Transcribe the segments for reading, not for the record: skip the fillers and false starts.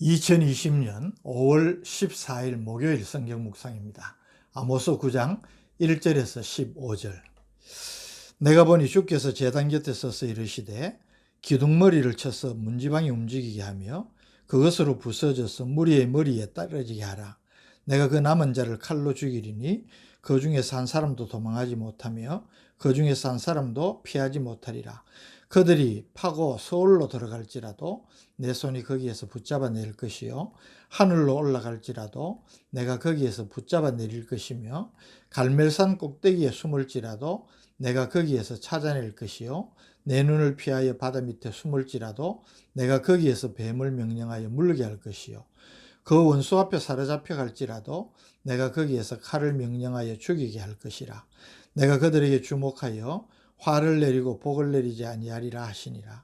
2020년 5월 14일 목요일 성경 묵상입니다. 아모스 9장 1절에서 15절. 내가 보니 주께서 제단 곁에 서서 이르시되 기둥머리를 쳐서 문지방이 움직이게 하며 그것으로 부서져서 무리의 머리에 떨어지게 하라. 내가 그 남은 자를 칼로 죽이리니 그 중에서 한 사람도 도망하지 못하며 그 중에서 한 사람도 피하지 못하리라. 그들이 파고 서울로 들어갈지라도 내 손이 거기에서 붙잡아 낼 것이요 하늘로 올라갈지라도 내가 거기에서 붙잡아 내릴 것이며 갈멜산 꼭대기에 숨을지라도 내가 거기에서 찾아낼 것이요 내 눈을 피하여 바다 밑에 숨을지라도 내가 거기에서 뱀을 명령하여 물게 할 것이요 그 원수 앞에 사로잡혀 갈지라도 내가 거기에서 칼을 명령하여 죽이게 할 것이라. 내가 그들에게 주목하여 화를 내리고 복을 내리지 아니하리라 하시니라.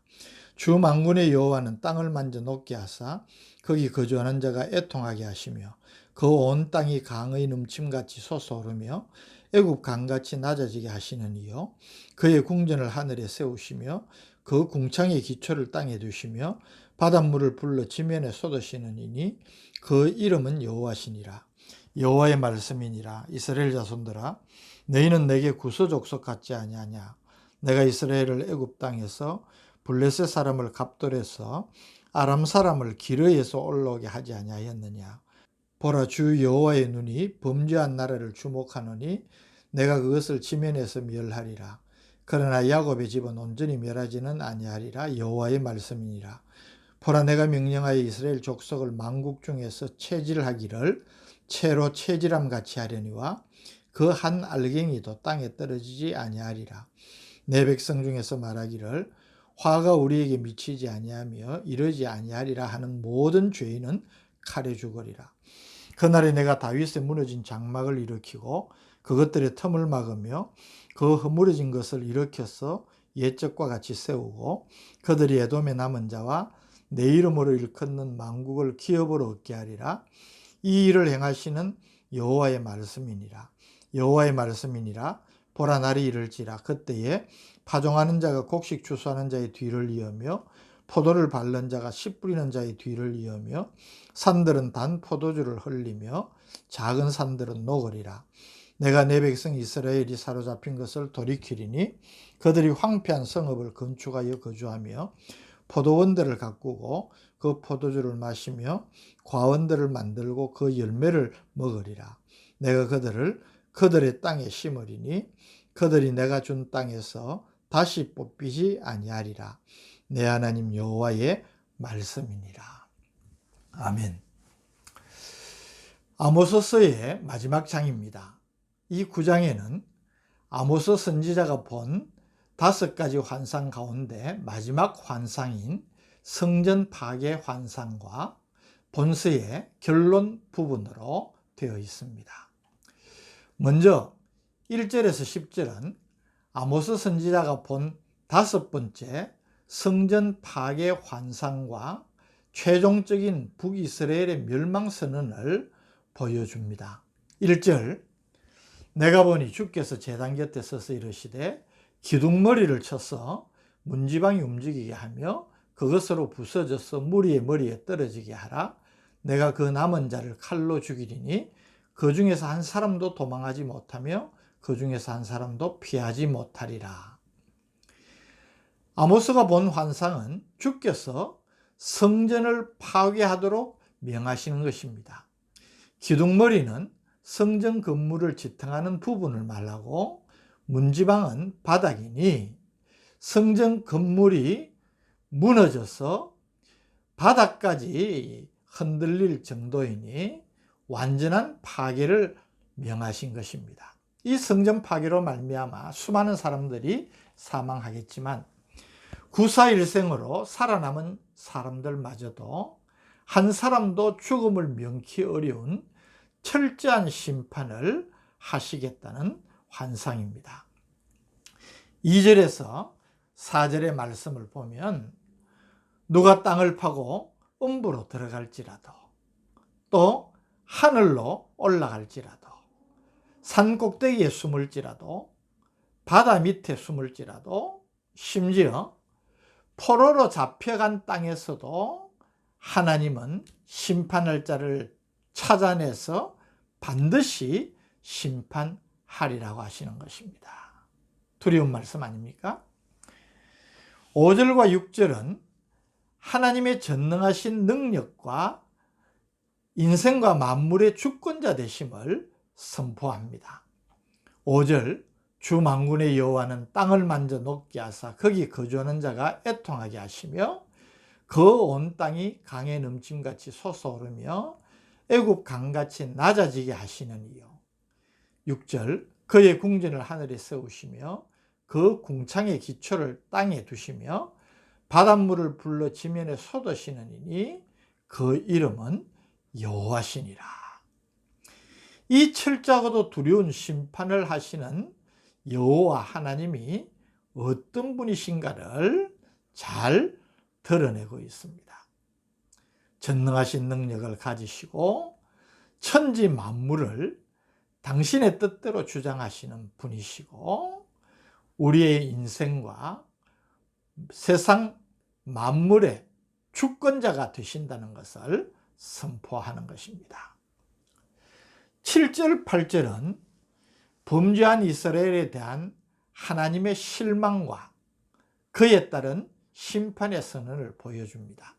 주 만군의 여호와는 땅을 만져 높게 하사 거기 거주하는 자가 애통하게 하시며 그 온 땅이 강의 넘침같이 솟아오르며 애굽 강같이 낮아지게 하시는 이요 그의 궁전을 하늘에 세우시며 그 궁창의 기초를 땅에 두시며 바닷물을 불러 지면에 쏟으시는 이니 그 이름은 여호와시니라. 여호와의 말씀이니라. 이스라엘 자손들아 너희는 내게 구서족속 같지 아니하냐. 내가 이스라엘을 애굽 땅에서 블레셋 사람을 갑돌에서 아람 사람을 기르에서 올라오게 하지 아니하였느냐. 보라, 주 여호와의 눈이 범죄한 나라를 주목하노니 내가 그것을 지면에서 멸하리라. 그러나 야곱의 집은 온전히 멸하지는 아니하리라. 여호와의 말씀이니라. 보라, 내가 명령하여 이스라엘 족속을 만국 중에서 체질하기를 채로 체질함 같이 하려니와 그 한 알갱이도 땅에 떨어지지 아니하리라. 내 백성 중에서 말하기를 화가 우리에게 미치지 아니하며 이러지 아니하리라 하는 모든 죄인은 칼에 죽으리라. 그날에 내가 다윗에 무너진 장막을 일으키고 그것들의 틈을 막으며 그 허물어진 것을 일으켜서 옛적과 같이 세우고 그들이 에돔의 남은 자와 내 이름으로 일컫는 만국을 기업으로 얻게 하리라. 이 일을 행하시는 여호와의 말씀이니라. 여호와의 말씀이니라. 보라, 날이 이를지라. 그때에 파종하는 자가 곡식 추수하는 자의 뒤를 이으며 포도를 밟는 자가 씨 뿌리는 자의 뒤를 이으며 산들은 단 포도주를 흘리며 작은 산들은 녹으리라. 내가 내 백성 이스라엘이 사로잡힌 것을 돌이키리니 그들이 황폐한 성읍을 건축하여 거주하며 포도원들을 가꾸고 그 포도주를 마시며 과원들을 만들고 그 열매를 먹으리라. 내가 그들을 그들의 땅에 심으리니 그들이 내가 준 땅에서 다시 뽑히지 아니하리라. 내 하나님 여호와의 말씀이니라. 아멘. 아모스서의 마지막 장입니다. 이 9장에는 아모스 선지자가 본 5가지 환상 가운데 마지막 환상인 성전 파괴 환상과 본서의 결론 부분으로 되어 있습니다. 먼저 1절에서 10절은 아모스 선지자가 본 5번째 성전 파괴 환상과 최종적인 북이스라엘의 멸망 선언을 보여줍니다. 1절, 내가 보니 주께서 제단 곁에 서서 이르시되 기둥머리를 쳐서 문지방이 움직이게 하며 그것으로 부서져서 무리의 머리에 떨어지게 하라. 내가 그 남은 자를 칼로 죽이리니 그 중에서 한 사람도 도망하지 못하며 그 중에서 한 사람도 피하지 못하리라. 아모스가 본 환상은 주께서 성전을 파괴하도록 명하시는 것입니다. 기둥머리는 성전 건물을 지탱하는 부분을 말하고 문지방은 바닥이니 성전 건물이 무너져서 바닥까지 흔들릴 정도이니 완전한 파괴를 명하신 것입니다. 이 성전 파괴로 말미암아 수많은 사람들이 사망하겠지만 구사일생으로 살아남은 사람들마저도 한 사람도 죽음을 면키 어려운 철저한 심판을 하시겠다는 환상입니다. 2절에서 4절의 말씀을 보면 누가 땅을 파고 음부로 들어갈지라도 또 하늘로 올라갈지라도 산 꼭대기에 숨을지라도 바다 밑에 숨을지라도 심지어 포로로 잡혀간 땅에서도 하나님은 심판할 자를 찾아내서 반드시 심판하리라고 하시는 것입니다. 두려운 말씀 아닙니까? 5절과 6절은 하나님의 전능하신 능력과 인생과 만물의 주권자 되심을 선포합니다. 5절, 주 만군의 여호와는 땅을 만져 녹게 하사 거기 거주하는 자가 애통하게 하시며 그 온 땅이 강에 넘침같이 솟아오르며 애굽 강같이 낮아지게 하시느니요. 6절, 그의 궁전을 하늘에 세우시며 그 궁창의 기초를 땅에 두시며 바닷물을 불러 지면에 쏟으시느니 그 이름은 여호와시니라. 이 철저하고도 두려운 심판을 하시는 여호와 하나님이 어떤 분이신가를 잘 드러내고 있습니다. 전능하신 능력을 가지시고 천지 만물을 당신의 뜻대로 주장하시는 분이시고 우리의 인생과 세상 만물의 주권자가 되신다는 것을 선포하는 것입니다. 7절, 8절은 범죄한 이스라엘에 대한 하나님의 실망과 그에 따른 심판의 선언을 보여줍니다.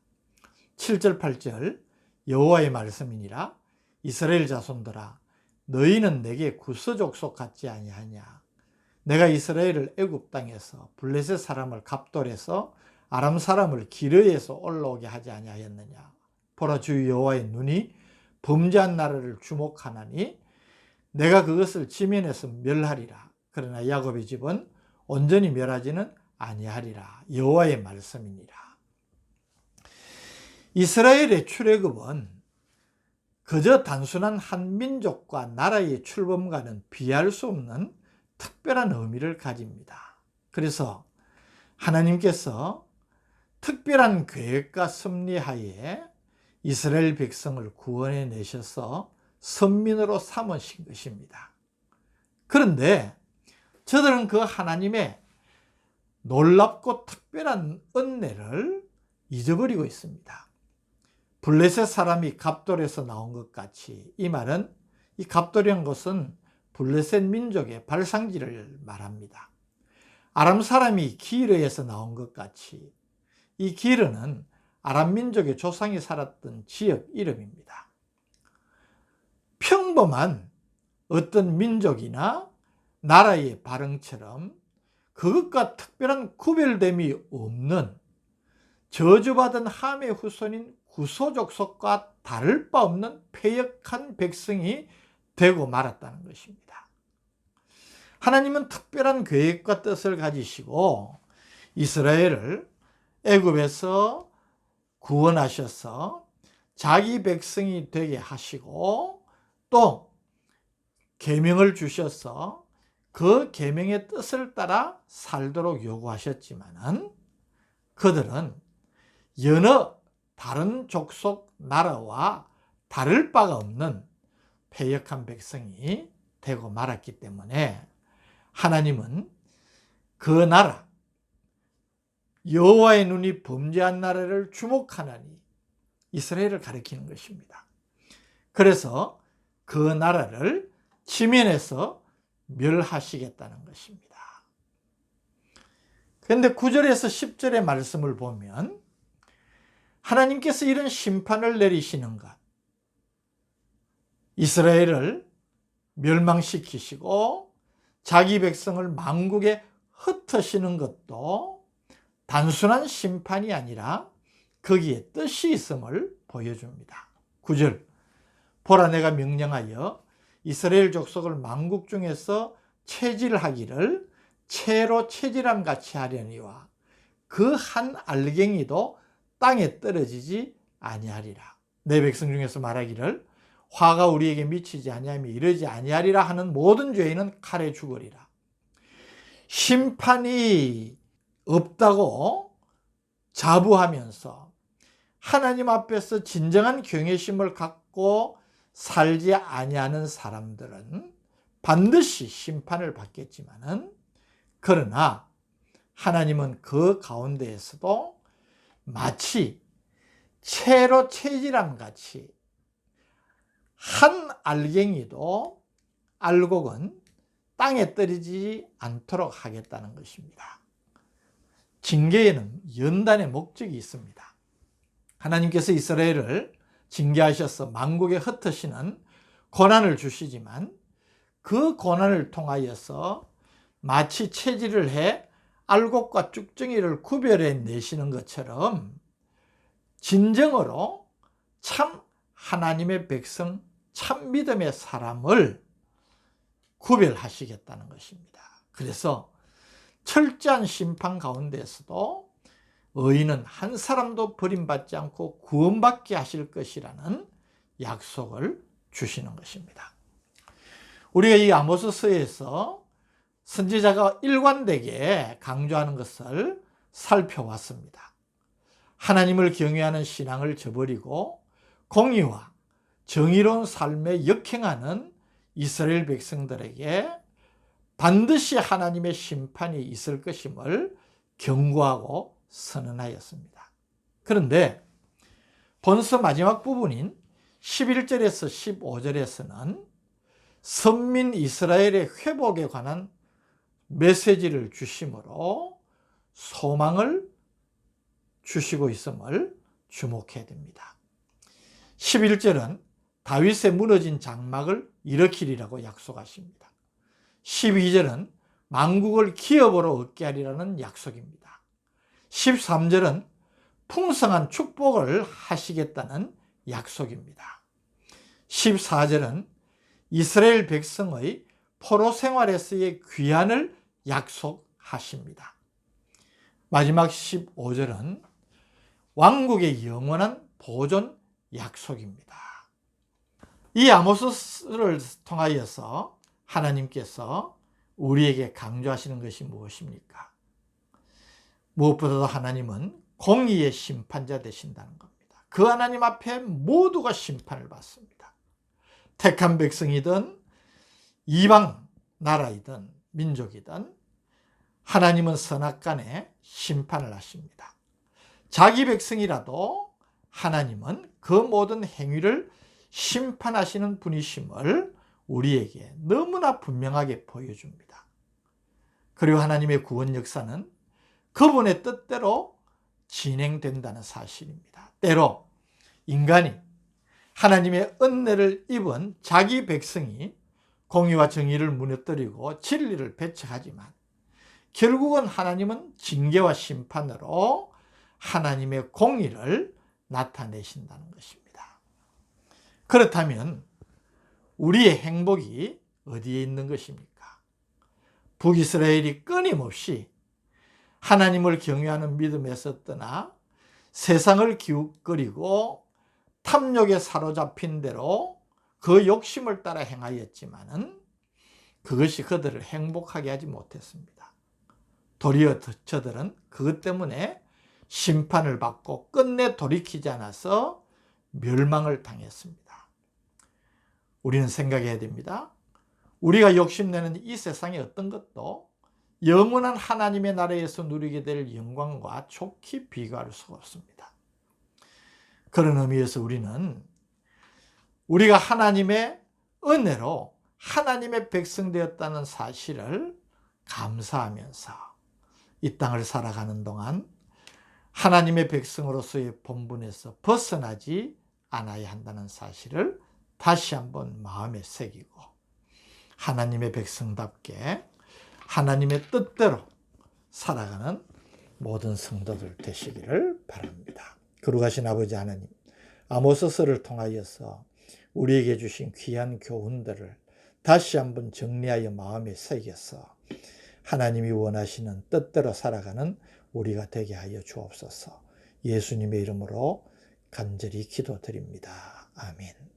7절, 8절 여호와의 말씀이니라. 이스라엘 자손들아, 너희는 내게 구스족속 같지 아니하냐. 내가 이스라엘을 애굽 땅에서 블레셋 사람을 갑돌에서 아람 사람을 기르에서 올라오게 하지 아니하였느냐. 보라, 주 여호와의 눈이 범죄한 나라를 주목하나니 내가 그것을 지면에서 멸하리라. 그러나 야곱의 집은 온전히 멸하지는 아니하리라. 여호와의 말씀이니라. 이스라엘의 출애굽은 그저 단순한 한 민족과 나라의 출범과는 비할 수 없는 특별한 의미를 가집니다. 그래서 하나님께서 특별한 계획과 섭리하에 이스라엘 백성을 구원해 내셔서 선민으로 삼으신 것입니다. 그런데 저들은 그 하나님의 놀랍고 특별한 은혜를 잊어버리고 있습니다. 블레셋 사람이 갑돌에서 나온 것 같이, 이 말은 이 갑돌이란 것은 블레셋 민족의 발상지를 말합니다. 아람 사람이 기르에서 나온 것 같이, 이 기르는 아람 민족의 조상이 살았던 지역 이름입니다. 평범한 어떤 민족이나 나라의 발흥처럼 그것과 특별한 구별됨이 없는 저주받은 함의 후손인 구소족속과 다를 바 없는 패역한 백성이 되고 말았다는 것입니다. 하나님은 특별한 계획과 뜻을 가지시고 이스라엘을 애굽에서 구원하셔서 자기 백성이 되게 하시고 또 계명을 주셔서 그 계명의 뜻을 따라 살도록 요구하셨지만은 그들은 여러 다른 족속 나라와 다를 바가 없는 패역한 백성이 되고 말았기 때문에 하나님은 그 나라, 여호와의 눈이 범죄한 나라를 주목하나니 이스라엘을 가리키는 것입니다. 그래서 그 나라를 지면에서 멸하시겠다는 것입니다. 그런데 9절에서 10절의 말씀을 보면 하나님께서 이런 심판을 내리시는 것, 이스라엘을 멸망시키시고 자기 백성을 만국에 흩으시는 것도 단순한 심판이 아니라 거기에 뜻이 있음을 보여줍니다. 9절, 보라, 내가 명령하여 이스라엘 족속을 만국 중에서 체질하기를 채로 체질함 같이 하려니와 그 한 알갱이도 땅에 떨어지지 아니하리라. 내 백성 중에서 말하기를 화가 우리에게 미치지 아니하며 이르지 아니하리라 하는 모든 죄인은 칼에 죽으리라. 심판이 없다고 자부하면서 하나님 앞에서 진정한 경외심을 갖고 살지 아니하는 사람들은 반드시 심판을 받겠지만은, 그러나 하나님은 그 가운데에서도 마치 채로 채질함 같이 한 알갱이도 알곡은 땅에 떨어지지 않도록 하겠다는 것입니다. 징계에는 연단의 목적이 있습니다. 하나님께서 이스라엘을 징계하셔서 만국에 흩으시는 고난을 주시지만 그 고난을 통하여서 마치 채질을 해 알곡과 쭉정이를 구별해 내시는 것처럼 진정으로 참 하나님의 백성, 참 믿음의 사람을 구별하시겠다는 것입니다. 그래서 철저한 심판 가운데서도 의인은 한 사람도 버림받지 않고 구원받게 하실 것이라는 약속을 주시는 것입니다. 우리가 이 아모스서에서 선지자가 일관되게 강조하는 것을 살펴왔습니다. 하나님을 경외하는 신앙을 저버리고 공의와 정의로운 삶에 역행하는 이스라엘 백성들에게 반드시 하나님의 심판이 있을 것임을 경고하고 선언하였습니다. 그런데 본서 마지막 부분인 11절에서 15절에서는 선민 이스라엘의 회복에 관한 메시지를 주심으로 소망을 주시고 있음을 주목해야 됩니다. 11절은 다윗의 무너진 장막을 일으키리라고 약속하십니다. 12절은 만국을 기업으로 얻게 하리라는 약속입니다. 13절은 풍성한 축복을 하시겠다는 약속입니다. 14절은 이스라엘 백성의 포로 생활에서의 귀환을 약속하십니다. 마지막 15절은 왕국의 영원한 보존 약속입니다. 이 아모스를 통하여서 하나님께서 우리에게 강조하시는 것이 무엇입니까? 무엇보다도 하나님은 공의의 심판자 되신다는 겁니다. 그 하나님 앞에 모두가 심판을 받습니다. 택한 백성이든 이방 나라이든 민족이든 하나님은 선악간에 심판을 하십니다. 자기 백성이라도 하나님은 그 모든 행위를 심판하시는 분이심을 우리에게 너무나 분명하게 보여줍니다. 그리고 하나님의 구원 역사는 그분의 뜻대로 진행된다는 사실입니다. 때로 인간이 하나님의 은혜를 입은 자기 백성이 공의와 정의를 무너뜨리고 진리를 배척하지만 결국은 하나님은 징계와 심판으로 하나님의 공의를 나타내신다는 것입니다. 그렇다면 우리의 행복이 어디에 있는 것입니까? 북이스라엘이 끊임없이 하나님을 경외하는 믿음에서 떠나 세상을 기웃거리고 탐욕에 사로잡힌 대로 그 욕심을 따라 행하였지만은 그것이 그들을 행복하게 하지 못했습니다. 도리어 저들은 그것 때문에 심판을 받고 끝내 돌이키지 않아서 멸망을 당했습니다. 우리는 생각해야 됩니다. 우리가 욕심내는 이 세상의 어떤 것도 영원한 하나님의 나라에서 누리게 될 영광과 좋게 비교할 수가 없습니다. 그런 의미에서 우리는 우리가 하나님의 은혜로 하나님의 백성 되었다는 사실을 감사하면서 이 땅을 살아가는 동안 하나님의 백성으로서의 본분에서 벗어나지 않아야 한다는 사실을 다시 한번 마음에 새기고 하나님의 백성답게 하나님의 뜻대로 살아가는 모든 성도들 되시기를 바랍니다. 거룩하신 아버지 하나님, 아모스서를 통하여서 우리에게 주신 귀한 교훈들을 다시 한번 정리하여 마음에 새겨서 하나님이 원하시는 뜻대로 살아가는 우리가 되게 하여 주옵소서. 예수님의 이름으로 간절히 기도드립니다. 아멘.